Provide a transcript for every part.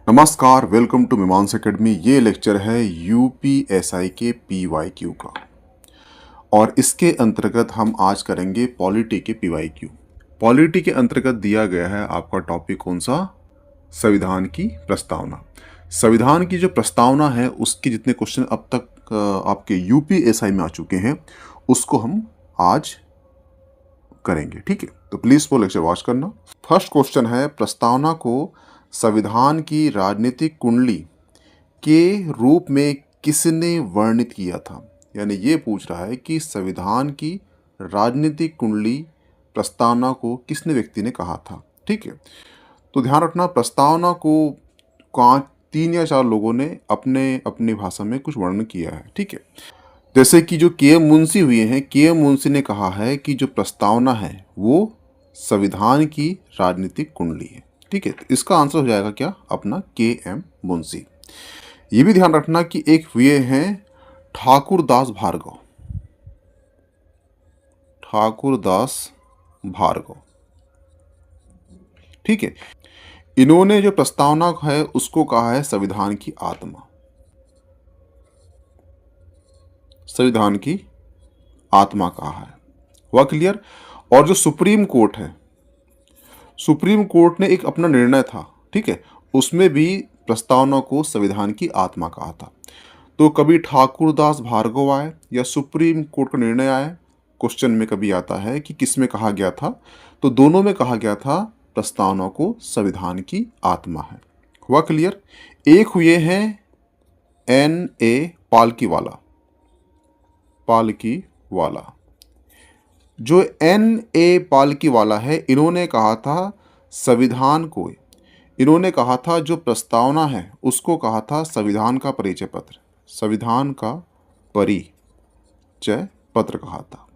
नमस्कार, welcome to मीमांस academy. ये lecture है यूपीएसआई के पीवाईक्यू का और इसके अंतर्गत हम आज करेंगे पॉलिटी के पीवाईक्यू। पॉलिटी के अंतर्गत दिया गया है आपका टॉपिक कौन सा? संविधान की प्रस्तावना। संविधान की जो प्रस्तावना है उसके जितने क्वेश्चन अब तक आपके यूपीएसआई में आ चुके हैं उसको हम आज करेंगे, ठीक है? तो प्लीज वो लेक्चर वॉच करना। फर्स्ट क्वेश्चन है, प्रस्तावना को संविधान की राजनीतिक कुंडली के रूप में किसने वर्णित किया था? यानी ये पूछ रहा है कि संविधान की राजनीतिक कुंडली प्रस्तावना को किसने व्यक्ति ने कहा था, ठीक है? तो ध्यान रखना, प्रस्तावना को 3 या 4 लोगों ने अपने अपनी भाषा में कुछ वर्णन किया है, ठीक है? जैसे कि जो के एम मुंशी हुए हैं, के एम मुंशी ने कहा है कि जो प्रस्तावना है वो संविधान की राजनीतिक कुंडली है, ठीक है? तो इसका आंसर हो जाएगा क्या? अपना के एम मुंशी। ये भी ध्यान रखना कि एक हुए हैं ठाकुरदास भार्गव। ठाकुरदास भार्गव, ठीक है? इन्होंने जो प्रस्तावना है उसको कहा है संविधान की आत्मा। संविधान की आत्मा कहा है, हुआ क्लियर? और जो सुप्रीम कोर्ट है, सुप्रीम कोर्ट ने एक अपना निर्णय था, ठीक है, उसमें भी प्रस्तावना को संविधान की आत्मा कहा था। तो कभी ठाकुरदास भार्गव आए या सुप्रीम कोर्ट का निर्णय आए, क्वेश्चन में कभी आता है कि किस में कहा गया था, तो दोनों में कहा गया था प्रस्तावना को संविधान की आत्मा है। हुआ क्लियर? एक हुए हैं एन ए पालकीवाला। पालकीवाला, जो एन ए पालकीवाला है, इन्होंने कहा था संविधान को, इन्होंने कहा था जो प्रस्तावना है उसको कहा था संविधान का परिचय पत्र। संविधान का परिचय पत्र कहा था।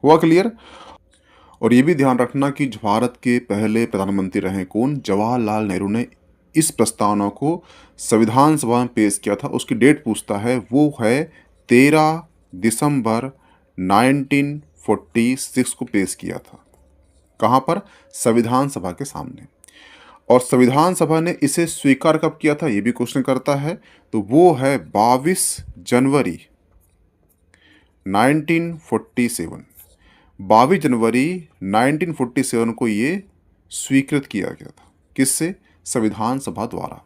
हुआ क्लियर? और ये भी ध्यान रखना कि भारत के पहले प्रधानमंत्री रहे कौन? जवाहरलाल नेहरू ने इस प्रस्तावना को संविधान सभा में पेश किया था। उसकी डेट पूछता है, वो है 13 दिसंबर 1946 को पेश किया था। कहाँ पर? संविधान सभा के सामने। और संविधान सभा ने इसे स्वीकार कब किया था, ये भी क्वेश्चन करता है। तो वो है 22 जनवरी 1947। 22 जनवरी 1947 को ये स्वीकृत किया गया था। किससे? संविधान सभा द्वारा,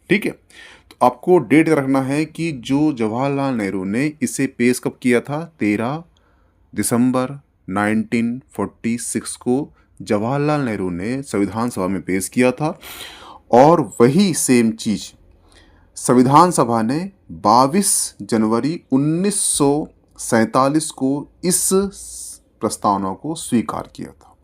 ठीक है? तो आपको डेट रखना है कि जो जवाहरलाल नेहरू ने इसे पेश कब किया था? 13 दिसंबर 1946 को जवाहरलाल नेहरू ने संविधान सभा में पेश किया था। और वही सेम चीज संविधान सभा ने 22 जनवरी 1947 को इस प्रस्तावना को स्वीकार किया था।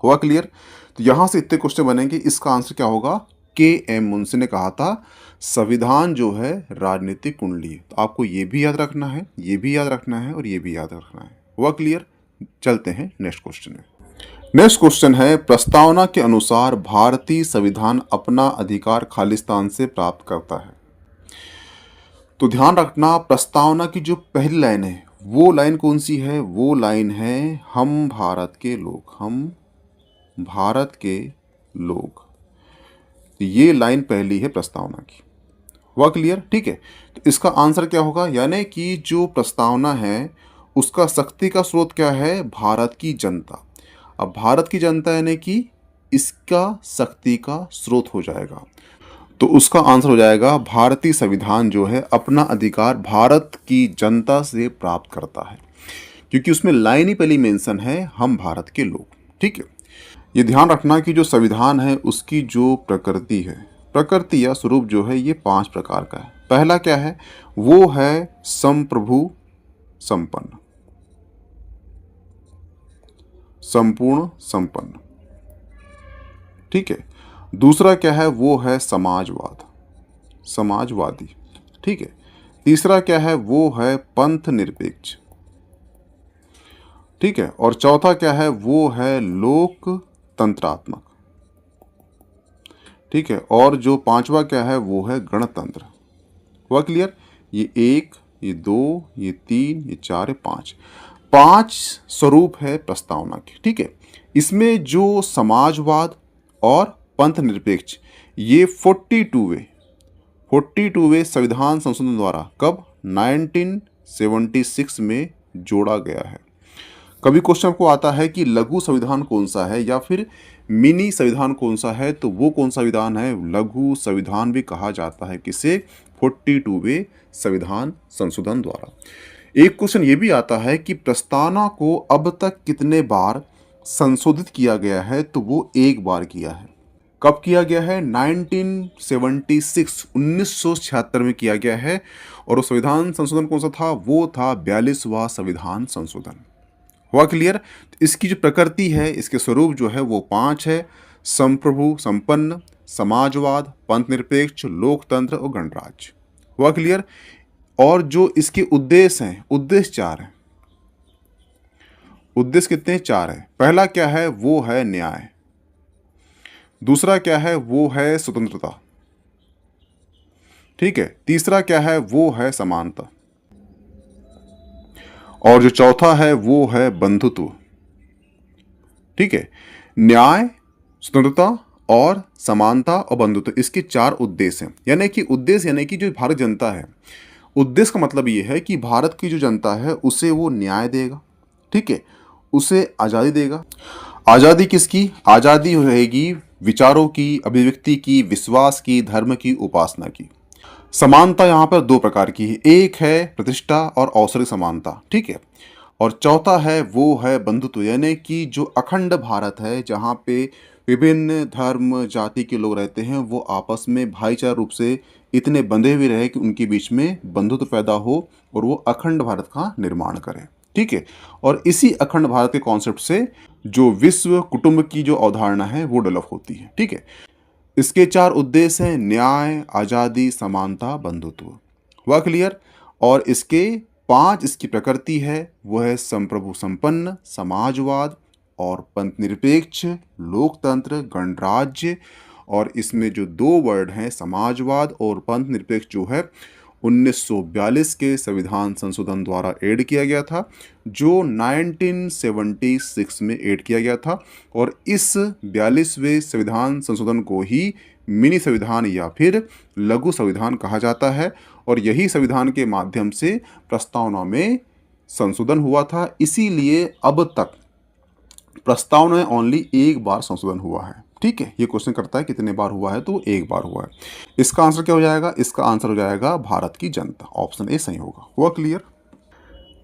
हुआ क्लियर? तो यहां से इतने क्वेश्चन बनेंगे। इसका आंसर क्या होगा? के एम मुंशी ने कहा था संविधान जो है राजनीतिक कुंडली है। तो आपको ये भी याद रखना है, ये भी याद रखना है और ये भी याद रखना है। हुआ क्लियर? चलते हैं नेक्स्ट क्वेश्चन में। नेक्स्ट क्वेश्चन है, प्रस्तावना के अनुसार भारतीय संविधान अपना अधिकार खालिस्तान से प्राप्त करता है। तो ध्यान रखना, प्रस्तावना की जो पहली लाइन है वो लाइन कौन सी है? वो लाइन है हम भारत के लोग, हम भारत के लोग। तो ये लाइन पहली है प्रस्तावना की। हुआ क्लियर? ठीक है। तो इसका आंसर क्या होगा? यानी कि जो प्रस्तावना है उसका शक्ति का स्रोत क्या है? भारत की जनता। अब भारत की जनता यानी कि इसका शक्ति का स्रोत हो जाएगा। तो उसका आंसर हो जाएगा भारतीय संविधान जो है अपना अधिकार भारत की जनता से प्राप्त करता है, क्योंकि उसमें लाइन ही पहली मेंशन है हम भारत के लोग। ठीक है, ये ध्यान रखना कि जो संविधान है उसकी जो प्रकृति है, प्रकृति या स्वरूप जो है ये 5 प्रकार का है। पहला क्या है? वो है संप्रभु संपन्न, संपूर्ण संपन्न। ठीक है। दूसरा क्या है? वो है समाजवाद, समाजवादी। ठीक है। तीसरा क्या है? वो है पंथ निरपेक्ष। ठीक है। और चौथा क्या है? वो है लोकतंत्रात्मक। ठीक है। और जो 5वां क्या है? वो है गणतंत्र। हुआ क्लियर? ये 1, ये 2, ये 3, ये 4, ये 5, 5 स्वरूप है प्रस्तावना के। ठीक है। इसमें जो समाजवाद और पंथ निरपेक्ष ये 42वें संविधान संशोधन द्वारा कब 1976 में जोड़ा गया है। कभी क्वेश्चन आपको आता है कि लघु संविधान कौन सा है या फिर मिनी संविधान कौन सा है, तो वो कौन सा विधान है, लघु संविधान भी कहा जाता है किसे, 42वें संविधान संशोधन द्वारा। एक क्वेश्चन ये भी आता है कि प्रस्तावना को अब तक कितने बार संशोधित किया गया है, तो वो एक बार किया है। कब किया गया है, 1976 में किया गया है। और वो संविधान संशोधन कौन सा था, वो था 42वां संविधान संशोधन। हुआ क्लियर। इसकी जो प्रकृति है, इसके स्वरूप जो है वो 5 है, संप्रभु संपन्न, समाजवाद, पंथ निरपेक्ष, लोकतंत्र और गणराज्य। हुआ क्लियर। और जो इसके उद्देश्य हैं, उद्देश्य 4 हैं। उद्देश्य कितने, 4 है। पहला क्या है, वो है न्याय। दूसरा क्या है, वो है स्वतंत्रता। ठीक है। तीसरा क्या है, वो है समानता। और जो चौथा है वो है बंधुत्व। ठीक है। न्याय, स्वतंत्रता और समानता और बंधुत्व, इसके 4 उद्देश्य हैं। यानी कि उद्देश्य यानी कि जो भारत जनता है, उद्देश्य का मतलब ये है कि भारत की जो जनता है उसे वो न्याय देगा। ठीक है। उसे आज़ादी देगा। आज़ादी किसकी, आज़ादी रहेगी विचारों की, अभिव्यक्ति की, विश्वास की, धर्म की, उपासना की। समानता यहाँ पर 2 प्रकार की है, एक है प्रतिष्ठा और अवसर समानता। ठीक है। और चौथा है वो है बंधुत्व, यानी कि जो अखंड भारत है, जहाँ पे विभिन्न धर्म जाति के लोग रहते हैं, वो आपस में भाईचारा रूप से इतने बंधे हुए रहे कि उनके बीच में बंधुत्व पैदा हो और वो अखंड भारत का निर्माण करें। ठीक है। और इसी अखंड भारत के कॉन्सेप्ट से जो विश्व कुटुंब की जो अवधारणा है वो डेवलप होती है। ठीक है। इसके 4 उद्देश्य हैं, न्याय, आज़ादी, समानता, बंधुत्व। हुआ क्लियर। और इसके 5 इसकी प्रकृति है, वो है संप्रभु संपन्न, समाजवाद और पंथ निरपेक्ष, लोकतंत्र, गणराज्य। और इसमें जो 2 वर्ड हैं, समाजवाद और पंथ निरपेक्ष, जो है 1942 के संविधान संशोधन द्वारा ऐड किया गया था, जो 1976 में ऐड किया गया था। और इस 42वें संविधान संशोधन को ही मिनी संविधान या फिर लघु संविधान कहा जाता है। और यही संविधान के माध्यम से प्रस्तावना में संशोधन हुआ था। इसीलिए अब तक प्रस्तावना में ओनली एक बार संशोधन हुआ है। ठीक है। ये क्वेश्चन करता है कितने बार हुआ है, तो एक बार हुआ है। इसका आंसर क्या हो जाएगा, इसका आंसर हो जाएगा भारत की जनता। ऑप्शन ए सही होगा। हुआ क्लियर।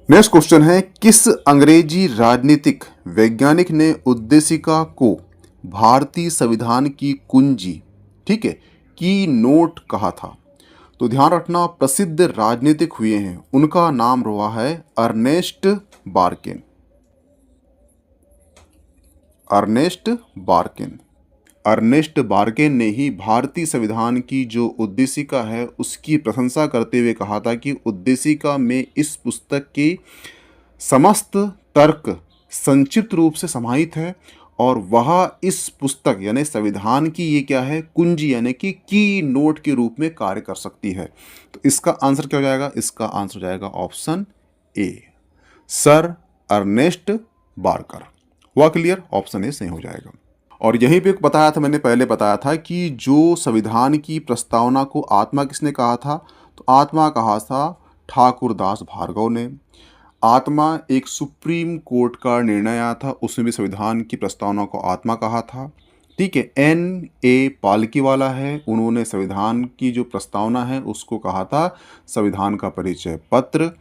नेक्स्ट क्वेश्चन है, किस अंग्रेजी राजनीतिक वैज्ञानिक ने उद्देशिका को भारतीय संविधान की कुंजी, ठीक है, की नोट कहा था। तो ध्यान रखना, प्रसिद्ध राजनीतिक हुए हैं, उनका नाम रहा है Ernest Barkin. Ernest Barkin. Ernest Barkin ने ही भारतीय संविधान की जो उद्देशिका है उसकी प्रशंसा करते हुए कहा था कि उद्देशिका में इस पुस्तक के समस्त तर्क संक्षिप्त रूप से समाहित है और वह इस पुस्तक यानी संविधान की ये क्या है, कुंजी यानी कि की नोट के रूप में कार्य कर सकती है। तो इसका आंसर क्या हो जाएगा, इसका आंसर हो जाएगा option A, sir Ernest Barker. हुआ क्लियर। ऑप्शन ए सही हो जाएगा। और यहीं पे बताया था, मैंने पहले बताया था कि जो संविधान की प्रस्तावना को आत्मा किसने कहा था, तो आत्मा कहा था ठाकुर दास भार्गव ने। आत्मा एक सुप्रीम कोर्ट का निर्णय आया था, उसमें भी संविधान की प्रस्तावना को आत्मा कहा था। ठीक है। N.A. पालकीवाला है, उन्होंने संविधान की जो प्रस्तावना है उसको कहा था संविधान का परिचय पत्र।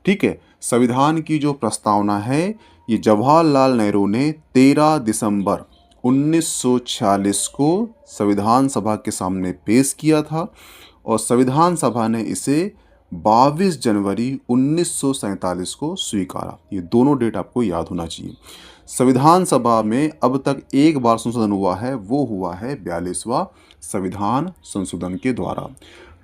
ठीक है। संविधान की जो प्रस्तावना है ये जवाहरलाल नेहरू ने 13 दिसंबर 1946 को संविधान सभा के सामने पेश किया था और संविधान सभा ने इसे 22 जनवरी 1947 को स्वीकारा। ये दोनों डेट आपको याद होना चाहिए। संविधान सभा में अब तक एक बार संशोधन हुआ है, वो हुआ है 42वां संविधान संशोधन के द्वारा।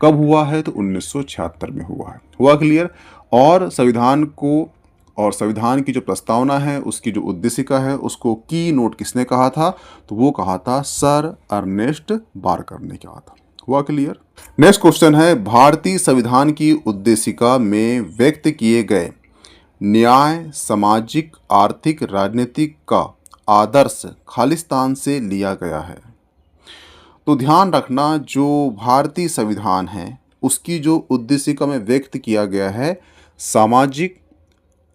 कब हुआ है, तो 1976 में हुआ है। हुआ क्लियर। और संविधान को और संविधान की जो प्रस्तावना है उसकी जो उद्देशिका है उसको की नोट किसने कहा था, तो वो कहा था सर अर्नेस्ट बार्कर ने कहा था। हुआ क्लियर। नेक्स्ट क्वेश्चन है, भारतीय संविधान की उद्देशिका में व्यक्त किए गए न्याय, सामाजिक, आर्थिक, राजनीतिक का आदर्श खालिस्तान से लिया गया है। तो ध्यान रखना जो भारतीय संविधान है उसकी जो उद्देशिका में व्यक्त किया गया है सामाजिक,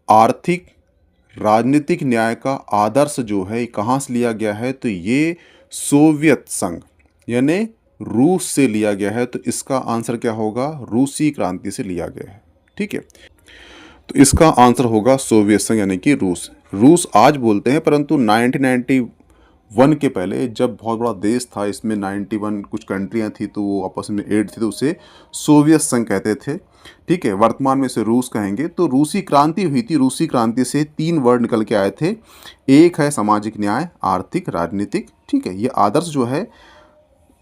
आर्थिक, राजनीतिक न्याय का आदर्श जो है कहाँ से लिया गया है, तो ये सोवियत संघ यानी रूस से लिया गया है। तो इसका आंसर क्या होगा, रूसी क्रांति से लिया गया है। ठीक है, तो इसका आंसर होगा सोवियत संघ यानी कि रूस। रूस आज बोलते हैं परंतु 1991 के पहले जब बहुत बड़ा देश था, इसमें 91 कुछ कंट्रियां थी तो वो आपस में एड थी तो उसे सोवियत संघ कहते थे। ठीक है, वर्तमान में इसे रूस कहेंगे। तो रूसी क्रांति हुई थी, रूसी क्रांति से 3 वर्ड निकल के आए थे, एक है सामाजिक न्याय, आर्थिक, राजनीतिक। ठीक है, ये आदर्श जो है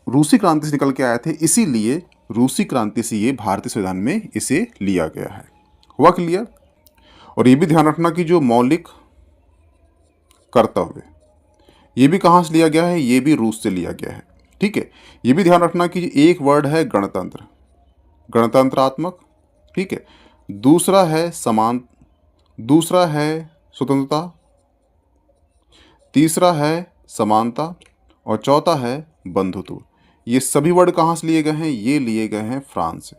रूसी क्रांति से निकल के आए थे, इसीलिए रूसी क्रांति से ये भारतीय संविधान में इसे लिया गया है। हुआ क्लियर? और ये भी ध्यान रखना कि जो मौलिक कर्तव्य ये भी कहाँ से लिया गया है, ये भी रूस से लिया गया है। ठीक है, ये भी ध्यान रखना कि एक वर्ड है गणतंत्र, गणतंत्रात्मक। ठीक है, दूसरा है समान, दूसरा है स्वतंत्रता, तीसरा है समानता और चौथा है बंधुत्व। ये सभी वर्ड कहाँ से लिए गए हैं, ये लिए गए हैं फ्रांस से।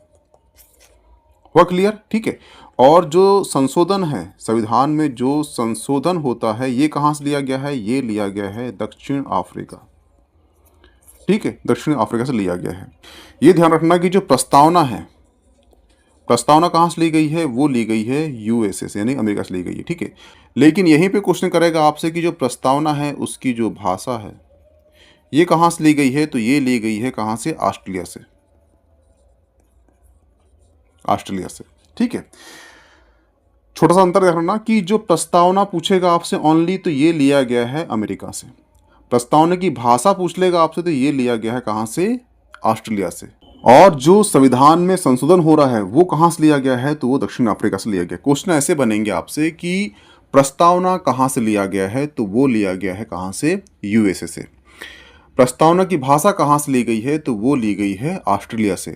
हुआ क्लियर? ठीक है, और जो संशोधन है संविधान में, जो संशोधन होता है ये कहाँ से लिया गया है, ये लिया गया है दक्षिण अफ्रीका। ठीक है, दक्षिण अफ्रीका से लिया गया है। ये ध्यान रखना कि जो प्रस्तावना है, प्रस्तावना कहाँ से ली गई है, वो ली गई है यूएसए से यानी अमेरिका से ली गई है। ठीक है, लेकिन यहीं पे क्वेश्चन करेगा आपसे कि जो प्रस्तावना है उसकी जो भाषा है ये कहाँ से ली गई है, तो ये ली गई है कहाँ से, ऑस्ट्रेलिया से, ऑस्ट्रेलिया से। ठीक है, छोटा सा अंतर देखना कि जो प्रस्तावना पूछेगा आपसे ओनली तो ये लिया गया है अमेरिका से, प्रस्तावना की भाषा पूछ लेगा आपसे तो ये लिया गया है कहाँ से, ऑस्ट्रेलिया से। और जो संविधान में संशोधन हो रहा है वो कहाँ से लिया गया है, तो वो दक्षिण अफ्रीका से लिया गया। क्वेश्चन ऐसे बनेंगे आपसे कि प्रस्तावना कहाँ से लिया गया है, तो वो लिया गया है कहाँ से, यूएसए से। प्रस्तावना की भाषा कहाँ से ली गई है, तो वो ली गई है ऑस्ट्रेलिया से।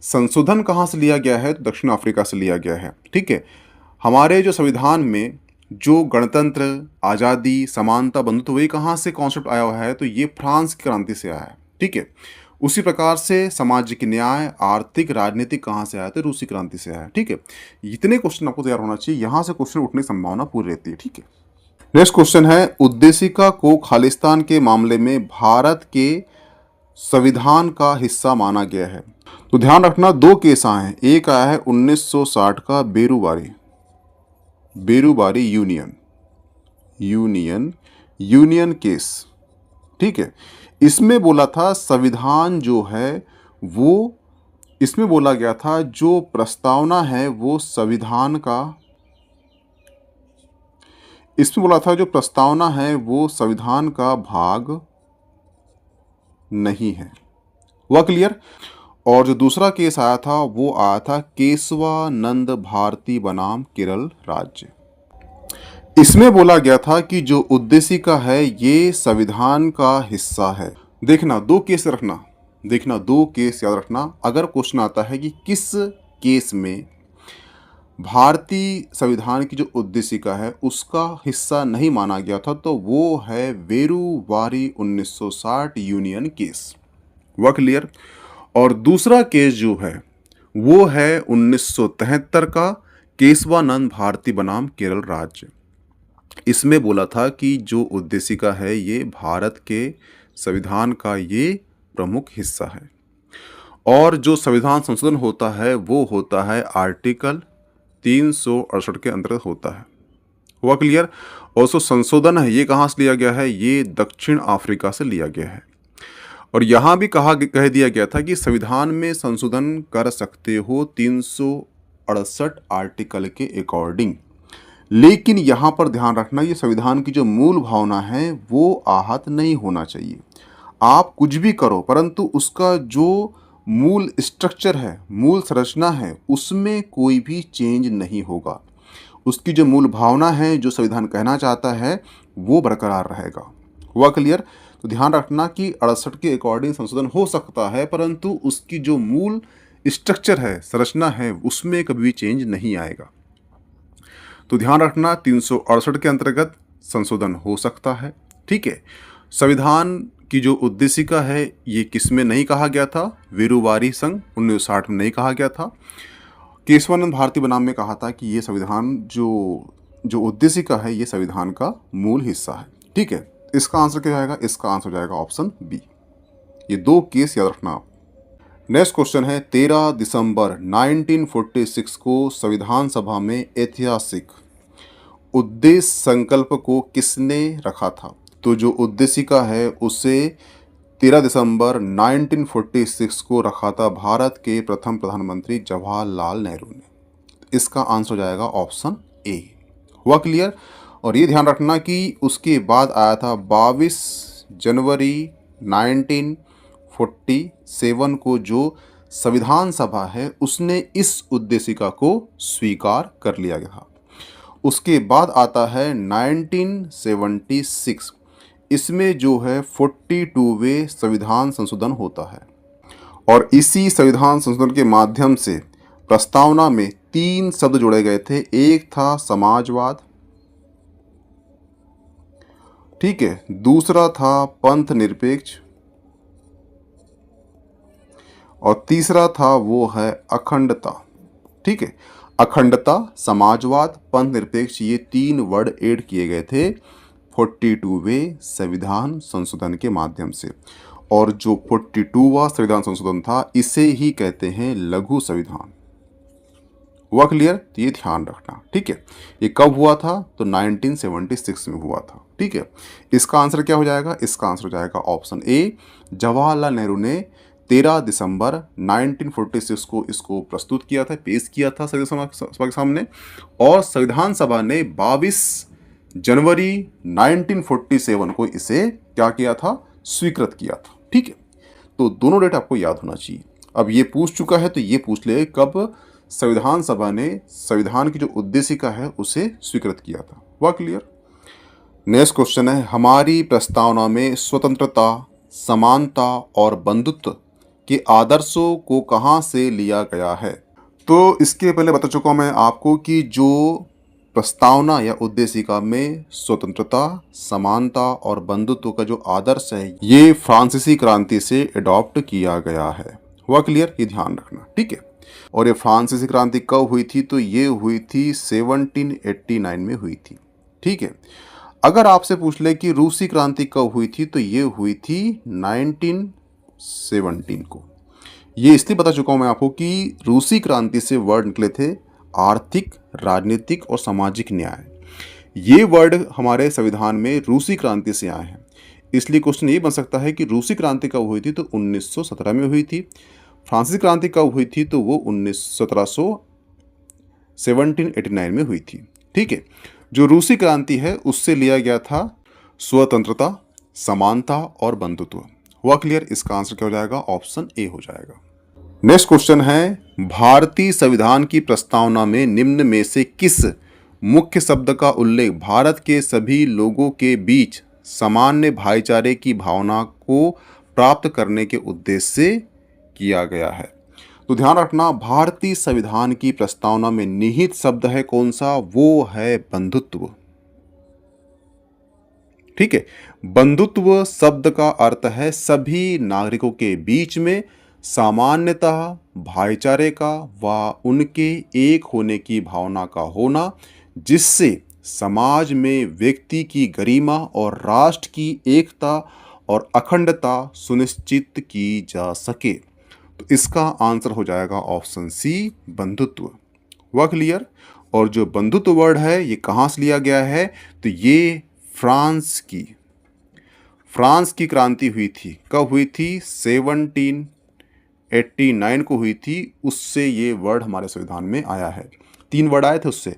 संशोधन कहाँ से लिया गया है, तो दक्षिण अफ्रीका से लिया गया है। ठीक है, हमारे जो संविधान में जो गणतंत्र, आज़ादी, समानता, बंधुत्व वही कहाँ से कॉन्सेप्ट आया हुआ है, तो ये फ्रांस की क्रांति से आया है। ठीक है, उसी प्रकार से सामाजिक न्याय, आर्थिक, राजनीतिक कहाँ से आया, तो रूसी क्रांति से आया। ठीक है, इतने क्वेश्चन आपको तैयार होना चाहिए, यहाँ से क्वेश्चन उठने की संभावना पूरी रहती है। ठीक है, नेक्स्ट क्वेश्चन है, उद्देशिका को खालिस्तान के मामले में भारत के संविधान का हिस्सा माना गया है। तो ध्यान रखना 2 केस आए हैं, एक आया है 1960 का बेरूबारी, बेरूबारी यूनियन केस। ठीक है, इसमें बोला था संविधान जो है वो, इसमें बोला गया था जो प्रस्तावना है वो संविधान का, इसमें बोला था जो प्रस्तावना है वो संविधान का भाग नहीं है। हुआ क्लियर? और जो दूसरा केस आया था वो आया था केशवानंद भारती बनाम केरल राज्य। इसमें बोला गया था कि जो उद्देशिका है ये संविधान का हिस्सा है। देखना 2 केस रखना, देखना 2 केस याद रखना। अगर क्वेश्चन आता है कि किस केस में भारतीय संविधान की जो उद्देशिका है उसका हिस्सा नहीं माना गया था, तो वो है बेरूबारी 1960 यूनियन केस। हुआ क्लियर? और दूसरा केस जो है वो है 1973 का केशवानंद भारती बनाम केरल राज्य। इसमें बोला था कि जो उद्देशिका है ये भारत के संविधान का ये प्रमुख हिस्सा है। और जो संविधान संशोधन होता है वो होता है आर्टिकल 368 के अंतर्गत होता है। हुआ क्लियर? और जो संशोधन है ये कहाँ से लिया गया है, ये दक्षिण अफ्रीका से लिया गया है। और यहाँ भी कह दिया गया था कि संविधान में संशोधन कर सकते हो 368 आर्टिकल के अकॉर्डिंग, लेकिन यहाँ पर ध्यान रखना ये संविधान की जो मूल भावना है वो आहत नहीं होना चाहिए। आप कुछ भी करो परंतु उसका जो मूल स्ट्रक्चर है, मूल संरचना है, उसमें कोई भी चेंज नहीं होगा। उसकी जो मूल भावना है, जो संविधान कहना चाहता है वो बरकरार रहेगा। हुआ क्लियर? तो ध्यान रखना कि 68 के अकॉर्डिंग संशोधन हो सकता है परंतु उसकी जो मूल स्ट्रक्चर है, संरचना है, उसमें कभी भी चेंज नहीं आएगा। तो ध्यान रखना 368 के अंतर्गत संशोधन हो सकता है। ठीक है, संविधान की जो उद्देशिका है ये किसमें नहीं कहा गया था? वीरूवारी संघ 1960 में नहीं कहा गया था। केशवानंद भारती बनाम में कहा था कि ये संविधान जो उद्देशिका है ये संविधान का मूल हिस्सा है। ठीक है, इसका आंसर क्या जाएगा? इसका आंसर हो जाएगा ऑप्शन बी। ये दो केस याद रखना आप। नेक्स्ट क्वेश्चन है 13 दिसंबर 1946 को संविधान सभा में ऐतिहासिक उद्देश्य संकल्प को किसने रखा था? तो जो उद्देशिका है उसे 13 दिसंबर 1946 को रखा था भारत के प्रथम प्रधानमंत्री जवाहरलाल नेहरू ने। इसका आंसर हो जाएगा ऑप्शन ए। हुआ क्लियर? और ये ध्यान रखना कि उसके बाद आया था 22 जनवरी 1947 को जो संविधान सभा है उसने इस उद्देशिका को स्वीकार कर लिया गया था। उसके बाद आता है 1976, इसमें जो है 42वें संविधान संशोधन होता है और इसी संविधान संशोधन के माध्यम से प्रस्तावना में 3 शब्द जोड़े गए थे। एक था समाजवाद, ठीक है, दूसरा था पंथ निरपेक्ष और तीसरा था वो है अखंडता। ठीक है, अखंडता, समाजवाद, पंथ निरपेक्ष, ये 3 वर्ड ऐड किए गए थे 42वें संविधान संशोधन के माध्यम से। और जो 42वां संविधान संशोधन था इसे ही कहते हैं लघु संविधान। हुआ क्लियर? तो ये ध्यान रखना। ठीक है, ये कब हुआ था? तो 1976 में हुआ था। ठीक है, इसका आंसर क्या हो जाएगा? इसका आंसर हो जाएगा ऑप्शन ए। जवाहरलाल नेहरू ने 13 दिसंबर 1946 को इसको प्रस्तुत किया था, पेश किया था संविधान सभा के सामने और संविधान सभा ने 22 जनवरी 1947 को इसे क्या किया था? स्वीकृत किया था। ठीक है, तो दोनों डेट आपको याद होना चाहिए। अब ये पूछ चुका है तो ये पूछ ले कब संविधान सभा ने संविधान की जो उद्देशिका है उसे स्वीकृत किया था। हुआ क्लियर? नेक्स्ट क्वेश्चन है हमारी प्रस्तावना में स्वतंत्रता, समानता और बंधुत्व के आदर्शों को कहाँ से लिया गया है? तो इसके पहले बता चुका हूँ मैं आपको कि जो प्रस्तावना या उद्देशिका में स्वतंत्रता, समानता और बंधुत्व का जो आदर्श है ये फ्रांसीसी क्रांति से अडॉप्ट किया गया है। हुआ क्लियर? ये ध्यान रखना। ठीक है, और ये फ्रांसीसी क्रांति कब हुई थी? तो ये हुई थी 1789 में हुई थी। ठीक है, अगर आपसे पूछ ले कि रूसी क्रांति कब हुई थी तो ये हुई थी 1917 को। ये इसलिए बता चुका हूँ मैं आपको कि रूसी क्रांति से वर्ड निकले थे आर्थिक, राजनीतिक और सामाजिक न्याय। ये वर्ड हमारे संविधान में रूसी क्रांति से आए हैं। इसलिए क्वेश्चन ये बन सकता है कि रूसी क्रांति कब हुई थी? तो 1917 में हुई थी। फ्रांसीसी क्रांति कब हुई थी? तो वो 1789 में हुई थी। ठीक है, जो रूसी क्रांति है उससे लिया गया था स्वतंत्रता, समानता और बंधुत्व। हुआ क्लियर? इसका आंसर क्या हो जाएगा? ऑप्शन ए हो जाएगा। नेक्स्ट क्वेश्चन है भारतीय संविधान की प्रस्तावना में निम्न में से किस मुख्य शब्द का उल्लेख भारत के सभी लोगों के बीच सामान्य भाईचारे की भावना को प्राप्त करने के उद्देश्य से किया गया है? तो ध्यान रखना, भारतीय संविधान की प्रस्तावना में निहित शब्द है कौन सा? वो है बंधुत्व। ठीक है, बंधुत्व शब्द का अर्थ है सभी नागरिकों के बीच में सामान्यतः भाईचारे का व उनके एक होने की भावना का होना, जिससे समाज में व्यक्ति की गरिमा और राष्ट्र की एकता और अखंडता सुनिश्चित की जा सके। तो इसका आंसर हो जाएगा ऑप्शन सी, बंधुत्व। हुआ क्लियर? और जो बंधुत्व वर्ड है ये कहाँ से लिया गया है? तो ये फ्रांस की क्रांति हुई थी। कब हुई थी? 1789 को हुई थी। उससे ये वर्ड हमारे संविधान में आया है। 3 वर्ड आए थे उससे,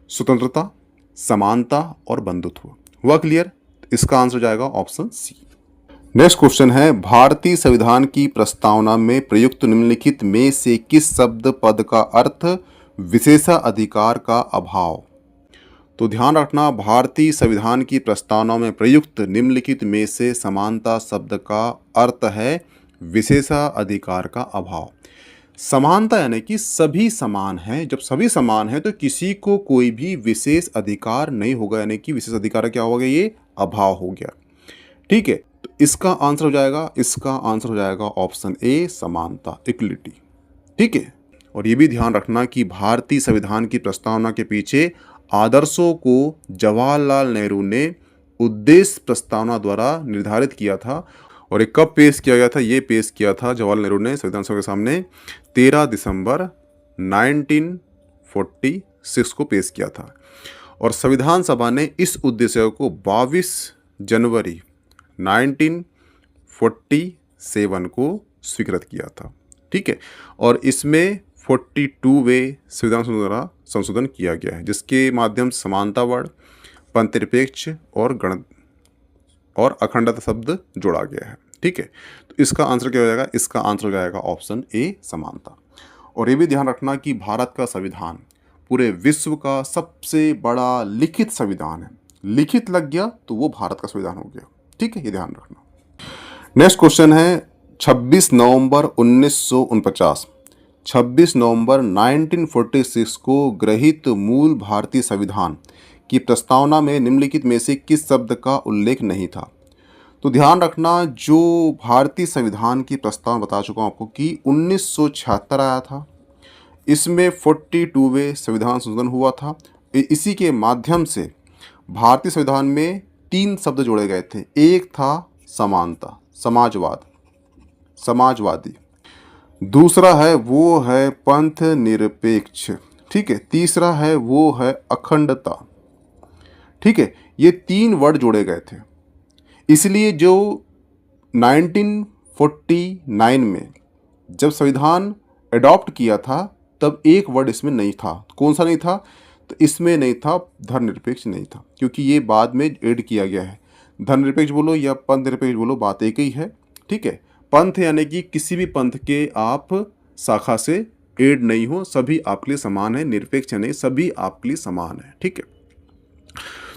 स्वतंत्रता, समानता और बंधुत्व। हुआ क्लियर? इसका आंसर हो जाएगा ऑप्शन सी। नेक्स्ट क्वेश्चन है भारतीय संविधान की प्रस्तावना में प्रयुक्त निम्नलिखित में से किस शब्द पद का अर्थ विशेषाधिकार का अभाव? तो ध्यान रखना, भारतीय संविधान की प्रस्तावना में प्रयुक्त निम्नलिखित में से समानता शब्द का अर्थ है विशेषाधिकार का अभाव। समानता यानी कि सभी समान हैं। जब सभी समान हैं तो किसी को कोई भी विशेष अधिकार नहीं होगा, यानी कि विशेष अधिकार क्या हो गया? ये अभाव हो गया। ठीक है, तो इसका आंसर हो जाएगा ऑप्शन ए, समानता, इक्वलिटी। ठीक है, और ये भी ध्यान रखना कि भारतीय संविधान की प्रस्तावना के पीछे आदर्शों को जवाहरलाल नेहरू ने उद्देश्य प्रस्तावना द्वारा निर्धारित किया था। और ये कब पेश किया गया था? ये पेश किया था जवाहरलाल नेहरू ने संविधान सभा के सामने 13 दिसंबर 1946 को पेश किया था। और संविधान सभा ने इस उद्देश्य को 22 जनवरी 1947 को स्वीकृत किया था। ठीक है, और इसमें 42वें संविधान द्वारा संशोधन किया गया है, जिसके माध्यम से समानतावाद, पंथनिरपेक्ष और अखंडता शब्द जोड़ा गया है। ठीक है, तो इसका आंसर क्या हो जाएगा? इसका आंसर हो जाएगा ऑप्शन ए, समानता। और ये भी ध्यान रखना कि भारत का संविधान पूरे विश्व का सबसे बड़ा लिखित संविधान है। लिखित लग गया तो वो भारत का संविधान हो गया। ठीक है, ये ध्यान रखना। नेक्स्ट क्वेश्चन है 26 नवंबर 1949, 26 नवंबर 1946 को गृहीत मूल भारतीय संविधान की प्रस्तावना में निम्नलिखित में से किस शब्द का उल्लेख नहीं था? तो ध्यान रखना, जो भारतीय संविधान की प्रस्तावना बता चुका हूँ आपको कि 1976 आया था। इसमें 42वें संविधान संशोधन हुआ था। इसी के माध्यम से भारतीय संविधान में 3 शब्द जोड़े गए थे। एक था समानता, समाजवादी। दूसरा है वो है पंथ निरपेक्ष। ठीक है, तीसरा है वो है अखंडता। ठीक है, ये 3 वर्ड जोड़े गए थे। इसलिए जो 1949 में जब संविधान अडॉप्ट किया था तब एक वर्ड इसमें नहीं था। कौन सा नहीं था? तो इसमें नहीं था, धर्मनिरपेक्ष नहीं था, क्योंकि ये बाद में ऐड किया गया है। धर्मनिरपेक्ष बोलो या पंथ निरपेक्ष बोलो, बात एक ही है। ठीक है, पंथ यानी कि किसी भी पंथ के आप शाखा से ऐड नहीं हो, सभी आपके लिए समान है। निरपेक्ष नहीं, सभी आपके लिए समान है। ठीक है,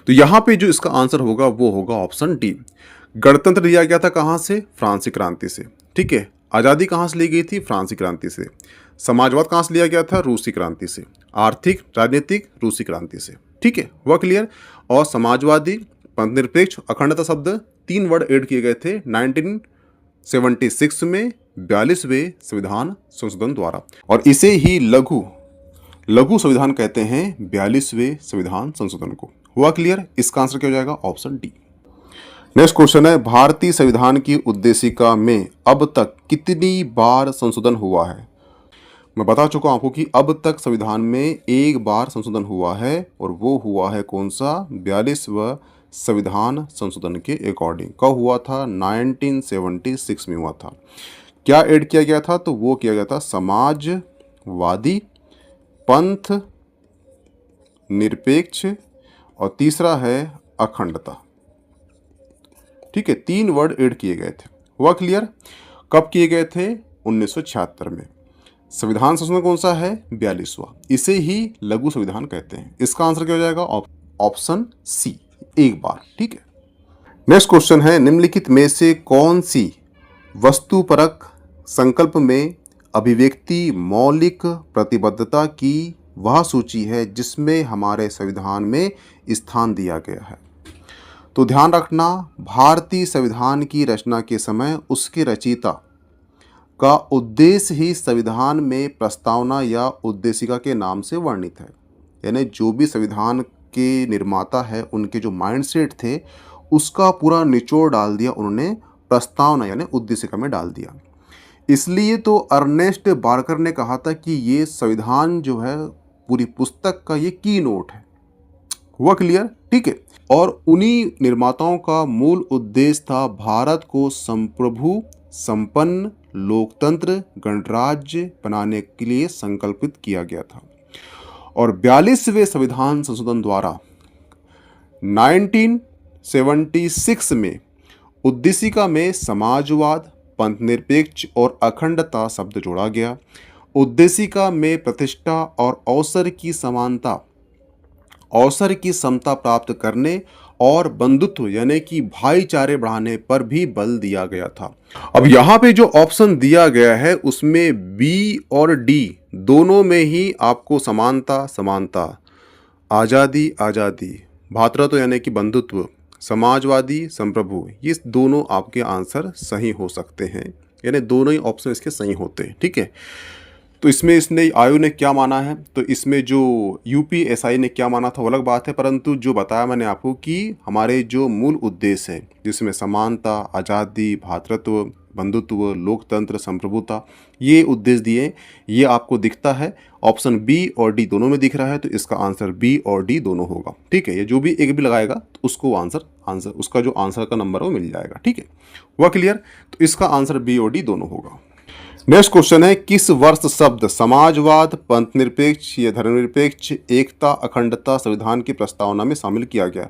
तो यहाँ पे जो इसका आंसर होगा वो होगा ऑप्शन डी। गणतंत्र लिया गया था कहाँ से? फ्रांसीसी क्रांति से। ठीक है, आज़ादी कहाँ से ली गई थी? फ्रांसीसी क्रांति से। समाजवाद कहाँ से लिया गया था? रूसी क्रांति से। आर्थिक राजनीतिक रूसी क्रांति से। ठीक है, हुआ क्लियर? और समाजवादी, पंथनिरपेक्ष, अखंडता शब्द 3 वर्ड ऐड किए गए थे 1976 में 42वें संविधान संशोधन द्वारा, और इसे ही लघु संविधान कहते हैं, 42वें संविधान संशोधन को। हुआ क्लियर? इसका आंसर क्या हो जाएगा? Option D. नेक्स्ट क्वेश्चन है, भारतीय संविधान की उद्देशिका में अब तक कितनी बार संशोधन हुआ है? मैं बता चुका हूं आपको कि अब तक संविधान में एक बार संशोधन हुआ है, और वो हुआ है कौन सा? 42वां संविधान संशोधन के अकॉर्डिंग। कब हुआ था? 1976 में हुआ था। क्या ऐड किया गया था? तो वो किया गया था समाजवादी, पंथ निरपेक्ष, और तीसरा है अखंडता। ठीक है, 3 वर्ड ऐड किए गए थे। हुआ क्लियर? कब किए गए थे? 1976 में। संविधान संशोधन कौन सा है? 42वां। इसे ही लघु संविधान कहते हैं। इसका आंसर क्या हो जाएगा? ऑप्शन सी, एक बार। ठीक है, नेक्स्ट क्वेश्चन है, निम्नलिखित में से कौन सी वस्तुपरक संकल्प में अभिव्यक्ति मौलिक प्रतिबद्धता की वह सूची है जिसमें हमारे संविधान में स्थान दिया गया है? तो ध्यान रखना, भारतीय संविधान की रचना के समय उसके रचयिता का उद्देश्य ही संविधान में प्रस्तावना या उद्देशिका के नाम से वर्णित है। यानी जो भी संविधान के निर्माता है, उनके जो माइंडसेट थे, उसका पूरा निचोड़ डाल दिया उन्होंने प्रस्तावना यानी उद्देशिका में डाल दिया। इसलिए तो अर्नेस्ट बार्कर ने कहा था कि ये संविधान जो है पूरी पुस्तक का ये की नोट है। हुआ क्लियर? ठीक है, और उन्हीं निर्माताओं का मूल उद्देश्य था भारत को संप्रभु, संपन्न, लोकतंत्र, गणराज्य बनाने के लिए संकल्पित किया गया था। और 42वें संविधान संशोधन द्वारा 1976 में उद्देशिका में समाजवाद, पंथनिरपेक्ष और अखंडता शब्द जोड़ा गया। उद्देशिका में प्रतिष्ठा और अवसर की समता प्राप्त करने और बंधुत्व यानी कि भाईचारे बढ़ाने पर भी बल दिया गया था। अब यहाँ पे जो ऑप्शन दिया गया है उसमें बी और डी दोनों में ही आपको समानता, आज़ादी, भ्रातृत्व यानी कि बंधुत्व, समाजवादी, संप्रभु, ये दोनों आपके आंसर सही हो सकते हैं, यानी दोनों ही ऑप्शन इसके सही होते हैं। ठीक है, तो इसमें इसने आयु ने क्या माना है, तो इसमें जो यूपीएसआई ने क्या माना था वो अलग बात है, परंतु जो बताया मैंने आपको कि हमारे जो मूल उद्देश्य है जिसमें समानता, आज़ादी, भ्रातृत्व, बंधुत्व, लोकतंत्र, संप्रभुता, ये उद्देश्य दिए, ये आपको दिखता है। ऑप्शन बी और डी दोनों में दिख रहा है, तो इसका आंसर बी और डी दोनों होगा। ठीक है, ये जो भी एक भी लगाएगा तो उसको आंसर उसका जो आंसर का नंबर है वो मिल जाएगा। ठीक है, हुआ क्लियर? तो इसका आंसर बी और डी दोनों होगा। नेक्स्ट क्वेश्चन है, किस वर्ष शब्द समाजवाद, पंथ निरपेक्ष या धर्मनिरपेक्ष, एकता, अखंडता संविधान की प्रस्तावना में शामिल किया गया?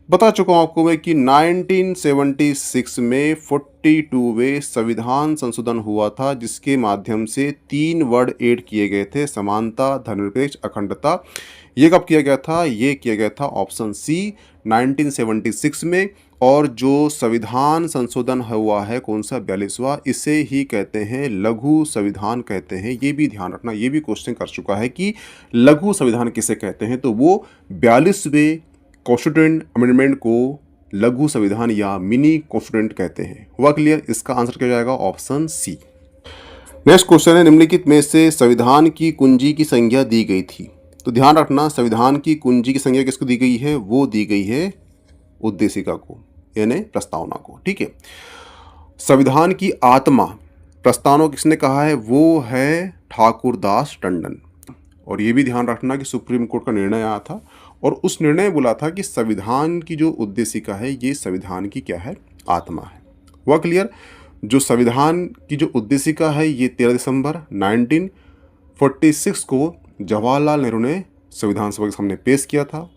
बता चुका हूं आपको मैं कि 1976 में 42वें संविधान संशोधन हुआ था, जिसके माध्यम से 3 वर्ड ऐड किए गए थे, समानता, धर्मनिरपेक्ष, अखंडता। ये कब किया गया था? ये किया गया था ऑप्शन सी 1976 में। और जो संविधान संशोधन हुआ है कौन सा, 42वां, इसे ही कहते हैं लघु संविधान कहते हैं। ये भी ध्यान रखना, ये भी क्वेश्चन कर चुका है कि लघु संविधान किसे कहते हैं, तो वो 42वें कॉन्स्टिट्यूएंट अमेंडमेंट को लघु संविधान या मिनी कॉन्स्टिट्यूएंट कहते हैं। हुआ क्लियर? इसका आंसर क्या जाएगा? Option C. नेक्स्ट क्वेश्चन है, निम्नलिखित में से संविधान की कुंजी की संज्ञा दी गई थी? तो ध्यान रखना, संविधान की कुंजी की संज्ञा किसको दी गई है? वो दी गई है उद्देशिका को, यानी प्रस्तावना को। ठीक है, संविधान की आत्मा प्रस्तावना किसने कहा है? वो है ठाकुरदास टंडन। और ये भी ध्यान रखना कि सुप्रीम कोर्ट का निर्णय आया था और उस निर्णय बोला था कि संविधान की जो उद्देशिका है ये संविधान की क्या है? आत्मा है। हुआ क्लियर? जो संविधान की जो उद्देशिका है ये 13 दिसंबर 1946 को जवाहरलाल नेहरू ने संविधान सभा के सामने पेश किया था,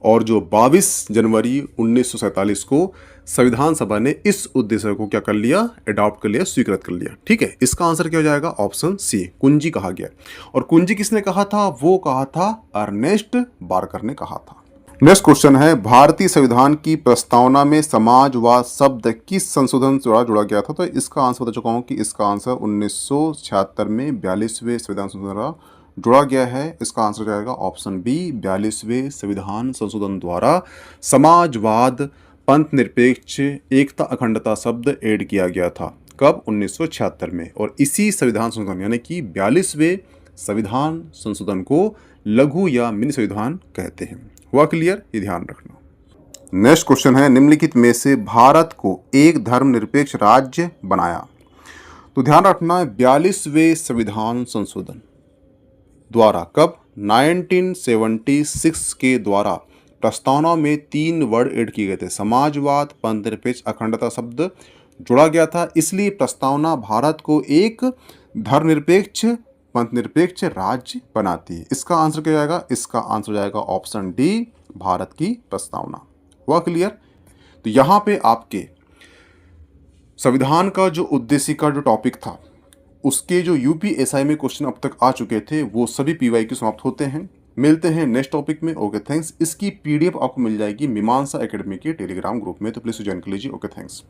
और जो 22 जनवरी 1947 को संविधान सभा ने इस उद्देश्य को क्या कर लिया? अडॉप्ट कर लिया, स्वीकृत कर लिया। ठीक है, इसका आंसर क्या हो जाएगा? ऑप्शन सी, कुंजी कहा गया। और कुंजी किसने कहा था? वो कहा था अर्नेस्ट बारकर ने कहा था। नेक्स्ट क्वेश्चन है, भारतीय संविधान की प्रस्तावना में समाजवाद शब्द किस संशोधन द्वारा जोड़ा गया था? तो इसका आंसर बता चुका हूँ कि इसका आंसर 1976 में 42वें संविधान संशोधन द्वारा जोड़ा गया है। इसका आंसर जाएगा ऑप्शन बी, 42वें संविधान संशोधन द्वारा समाजवाद, पंथ निरपेक्ष, एकता, अखंडता शब्द ऐड किया गया था। कब? 1976 में। और इसी संविधान संशोधन यानी कि 42वें संविधान संशोधन को लघु या मिनी संविधान कहते हैं। हुआ क्लियर? ये ध्यान रखना। नेक्स्ट क्वेश्चन है, निम्नलिखित में से भारत को एक धर्मनिरपेक्ष राज्य बनाया? तो ध्यान रखना, 42वें संविधान संशोधन द्वारा कब? 1976 के द्वारा प्रस्तावना में 3 वर्ड ऐड किए गए थे, समाजवाद, पंथ निरपेक्ष, अखंडता शब्द जोड़ा गया था। इसलिए प्रस्तावना भारत को एक धर्मनिरपेक्ष, पंथ निरपेक्ष राज्य बनाती है। इसका आंसर क्या जाएगा? इसका आंसर जाएगा ऑप्शन डी, भारत की प्रस्तावना। हुआ क्लियर? तो यहाँ पे आपके संविधान का जो उद्देश्य का जो टॉपिक था उसके जो यूपीएसआई में क्वेश्चन अब तक आ चुके थे वो सभी पीवाईक्यू समाप्त होते हैं। मिलते हैं नेक्स्ट टॉपिक में। Okay thanks. इसकी पीडीएफ आपको मिल जाएगी मीमांसा एकेडमी के टेलीग्राम ग्रुप में, तो प्लीज ज्वाइन कर लीजिए। Okay thanks.